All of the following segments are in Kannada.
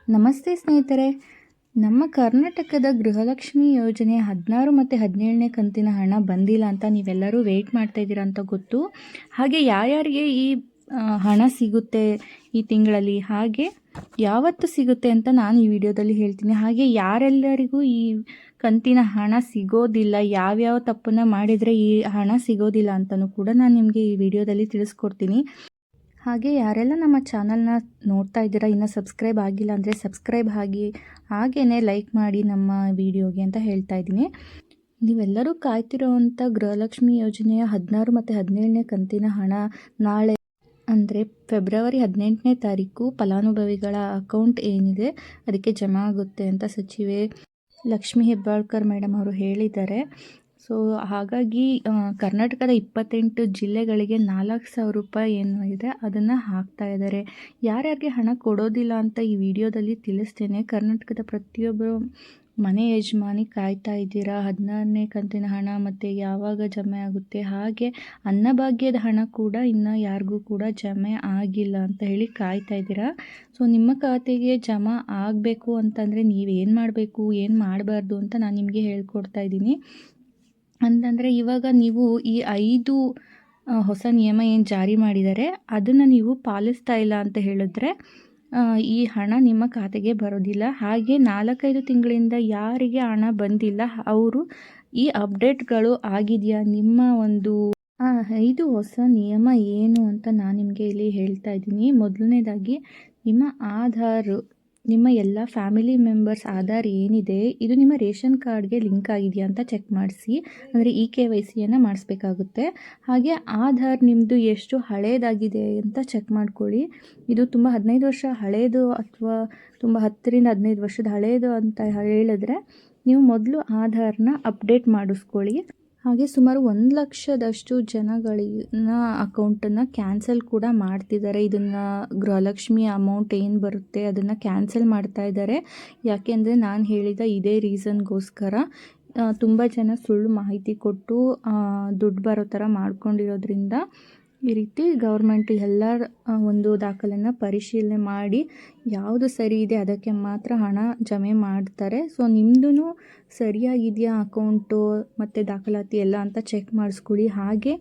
ನಮಸ್ತೆ ಸ್ನೇಹಿತರೆ, ನಮ್ಮ ಕರ್ನಾಟಕದ ಗೃಹಲಕ್ಷ್ಮಿ ಯೋಜನೆ 16 ಮತ್ತು 17ನೇ ಕಂತಿನ ಹಣ ಬಂದಿಲ್ಲ ಅಂತ ನೀವೆಲ್ಲರೂ ವೆಯ್ಟ್ ಮಾಡ್ತಾ ಇದ್ದೀರಾ ಅಂತ ಗೊತ್ತು. ಹಾಗೆ ಯಾರ್ಯಾರಿಗೆ ಈ ಹಣ ಸಿಗುತ್ತೆ ಈ ತಿಂಗಳಲ್ಲಿ, ಹಾಗೆ ಯಾವತ್ತು ಸಿಗುತ್ತೆ ಅಂತ ನಾನು ಈ ವಿಡಿಯೋದಲ್ಲಿ ಹೇಳ್ತೀನಿ. ಹಾಗೆ ಯಾರೆಲ್ಲರಿಗೂ ಈ ಕಂತಿನ ಹಣ ಸಿಗೋದಿಲ್ಲ, ಯಾವ್ಯಾವ ತಪ್ಪನ್ನು ಮಾಡಿದರೆ ಈ ಹಣ ಸಿಗೋದಿಲ್ಲ ಅಂತಲೂ ಕೂಡ ನಾನು ನಿಮಗೆ ಈ ವಿಡಿಯೋದಲ್ಲಿ ತಿಳಿಸ್ಕೊಡ್ತೀನಿ. ಹಾಗೆ ಯಾರೆಲ್ಲ ನಮ್ಮ ಚಾನಲ್ನ ನೋಡ್ತಾ ಇದ್ದೀರಾ, ಇನ್ನೂ ಸಬ್ಸ್ಕ್ರೈಬ್ ಆಗಿಲ್ಲ ಅಂದರೆ ಸಬ್ಸ್ಕ್ರೈಬ್ ಆಗಿ, ಹಾಗೆಯೇ ಲೈಕ್ ಮಾಡಿ ನಮ್ಮ ವಿಡಿಯೋಗೆ ಅಂತ ಹೇಳ್ತಾ ಇದ್ದೀನಿ. ನೀವೆಲ್ಲರೂ ಕಾಯ್ತಿರೋವಂಥ ಗೃಹಲಕ್ಷ್ಮಿ ಯೋಜನೆಯ 16 ಮತ್ತು 17ನೇ ಕಂತಿನ ಹಣ ನಾಳೆ ಅಂದರೆ ಫೆಬ್ರವರಿ 18ನೇ ತಾರೀಕು ಫಲಾನುಭವಿಗಳ ಅಕೌಂಟ್ ಏನಿದೆ ಅದಕ್ಕೆ ಜಮಾ ಆಗುತ್ತೆ ಅಂತ ಸಚಿವೆ ಲಕ್ಷ್ಮೀ ಹೆಬ್ಬಾಳ್ಕರ್ ಮೇಡಮ್ ಅವರು ಹೇಳಿದ್ದಾರೆ. ಸೊ ಹಾಗಾಗಿ ಕರ್ನಾಟಕದ 28 ಜಿಲ್ಲೆಗಳಿಗೆ 4,000 ರೂಪಾಯಿ ಏನು ಇದೆ ಅದನ್ನು ಹಾಕ್ತಾ ಇದ್ದಾರೆ. ಯಾರ್ಯಾರಿಗೆ ಹಣ ಕೊಡೋದಿಲ್ಲ ಅಂತ ಈ ವಿಡಿಯೋದಲ್ಲಿ ತಿಳಿಸ್ತೇನೆ. ಕರ್ನಾಟಕದ ಪ್ರತಿಯೊಬ್ಬರು ಮನೆ ಯಜಮಾನಿ ಕಾಯ್ತಾ ಇದ್ದೀರಾ 16ನೇ ಕಂತಿನ ಹಣ ಮತ್ತು ಯಾವಾಗ ಜಮೆ ಆಗುತ್ತೆ. ಹಾಗೆ ಅನ್ನಭಾಗ್ಯದ ಹಣ ಕೂಡ ಇನ್ನು ಯಾರಿಗೂ ಕೂಡ ಜಮೆ ಆಗಿಲ್ಲ ಅಂತ ಹೇಳಿ ಕಾಯ್ತಾ ಇದ್ದೀರಾ. ಸೊ ನಿಮ್ಮ ಖಾತೆಗೆ ಜಮಾ ಆಗಬೇಕು ಅಂತಂದರೆ ನೀವೇನು ಮಾಡಬೇಕು, ಏನು ಮಾಡಬಾರ್ದು ಅಂತ ನಾನು ನಿಮಗೆ ಹೇಳ್ಕೊಡ್ತಾ ಇದ್ದೀನಿ. ಅಂತಂದರೆ ಇವಾಗ ನೀವು ಈ 5 ಹೊಸ ನಿಯಮ ಏನು ಜಾರಿ ಮಾಡಿದ್ದಾರೆ ಅದನ್ನು ನೀವು ಪಾಲಿಸ್ತಾ ಇಲ್ಲ ಅಂತ ಹೇಳಿದ್ರೆ ಈ ಹಣ ನಿಮ್ಮ ಖಾತೆಗೆ ಬರೋದಿಲ್ಲ. ಹಾಗೆ 4-5 ತಿಂಗಳಿಂದ ಯಾರಿಗೆ ಹಣ ಬಂದಿಲ್ಲ ಅವರು ಈ ಅಪ್ಡೇಟ್ಗಳು ಆಗಿದೆಯಾ, ನಿಮ್ಮ ಒಂದು 5 ಹೊಸ ನಿಯಮ ಏನು ಅಂತ ನಾನು ನಿಮಗೆ ಇಲ್ಲಿ ಹೇಳ್ತಾ ಇದ್ದೀನಿ. ಮೊದಲನೇದಾಗಿ ನಿಮ್ಮ ಆಧಾರ್, ನಿಮ್ಮ ಎಲ್ಲ ಫ್ಯಾಮಿಲಿ ಮೆಂಬರ್ಸ್ ಆಧಾರ್ ಏನಿದೆ ಇದು ನಿಮ್ಮ ರೇಷನ್ ಕಾರ್ಡ್ಗೆ ಲಿಂಕ್ ಆಗಿದೆಯಾ ಅಂತ ಚೆಕ್ ಮಾಡಿಸಿ. ಅಂದರೆ KYCಯನ್ನು ಮಾಡಿಸ್ಬೇಕಾಗುತ್ತೆ. ಹಾಗೆ ಆಧಾರ್ ನಿಮ್ಮದು ಎಷ್ಟು ಹಳೇದಾಗಿದೆ ಅಂತ ಚೆಕ್ ಮಾಡ್ಕೊಳ್ಳಿ. ಇದು ತುಂಬ 15 ವರ್ಷ ಹಳೇದು ಅಥವಾ ತುಂಬ 10ರಿಂದ 15 ವರ್ಷದ ಹಳೇದು ಅಂತ ಹೇಳಿದ್ರೆ ನೀವು ಮೊದಲು ಆಧಾರ್ನ ಅಪ್ಡೇಟ್ ಮಾಡಿಸ್ಕೊಳ್ಳಿ. ಹಾಗೆ ಸುಮಾರು 1 ಲಕ್ಷದಷ್ಟು ಜನಗಳಿನ ಅಕೌಂಟನ್ನು ಕ್ಯಾನ್ಸಲ್ ಕೂಡ ಮಾಡ್ತಿದ್ದಾರೆ. ಇದನ್ನು ಗೃಹಲಕ್ಷ್ಮಿ ಅಮೌಂಟ್ ಏನು ಬರುತ್ತೆ ಅದನ್ನು ಕ್ಯಾನ್ಸಲ್ ಮಾಡ್ತಾ ಇದ್ದಾರೆ. ಯಾಕೆಂದರೆ ನಾನು ಹೇಳಿದ ಇದೇ ರೀಸನ್ಗೋಸ್ಕರ ತುಂಬ ಜನ ಸುಳ್ಳು ಮಾಹಿತಿ ಕೊಟ್ಟು ದುಡ್ಡು ಬರೋ ಥರ ಮಾಡ್ಕೊಂಡಿರೋದ್ರಿಂದ ಈ ರೀತಿ ಗೌರ್ಮೆಂಟ್ ಎಲ್ಲ ಒಂದು ದಾಖಲೆಯನ್ನು ಪರಿಶೀಲನೆ ಮಾಡಿ ಯಾವುದು ಸರಿ ಇದೆ ಅದಕ್ಕೆ ಮಾತ್ರ ಹಣ ಜಮೆ ಮಾಡ್ತಾರೆ. ಸೊ ನಿಮ್ಮದು ಸರಿಯಾಗಿದೆಯಾ ಅಕೌಂಟು ಮತ್ತು ದಾಖಲಾತಿ ಎಲ್ಲ ಅಂತ ಚೆಕ್ ಮಾಡಿಸ್ಕೊಳ್ಳಿ. ಹಾಗೆ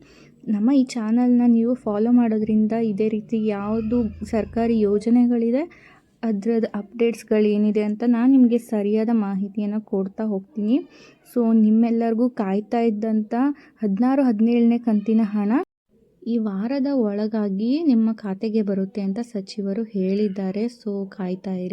ನಮ್ಮ ಈ ಚಾನಲ್ನ ನೀವು ಫಾಲೋ ಮಾಡೋದ್ರಿಂದ ಇದೇ ರೀತಿ ಯಾವುದು ಸರ್ಕಾರಿ ಯೋಜನೆಗಳಿದೆ ಅದರದ್ದು ಅಪ್ಡೇಟ್ಸ್ಗಳೇನಿದೆ ಅಂತ ನಾನು ನಿಮಗೆ ಸರಿಯಾದ ಮಾಹಿತಿಯನ್ನು ಕೊಡ್ತಾ ಹೋಗ್ತೀನಿ. ಸೊ ನಿಮ್ಮೆಲ್ಲರಿಗೂ ಕಾಯ್ತಾ ಇದ್ದಂಥ 16, 17ನೇ ಕಂತಿನ ಹಣ ಈ ವಾರದ ಒಳಗಾಗಿ ನಿಮ್ಮ ಖಾತೆಗೆ ಬರುತ್ತೆ ಅಂತ ಸಚಿವರು ಹೇಳಿದ್ದಾರೆ. ಸೊ ಕಾಯ್ತಾ ಇರಿ.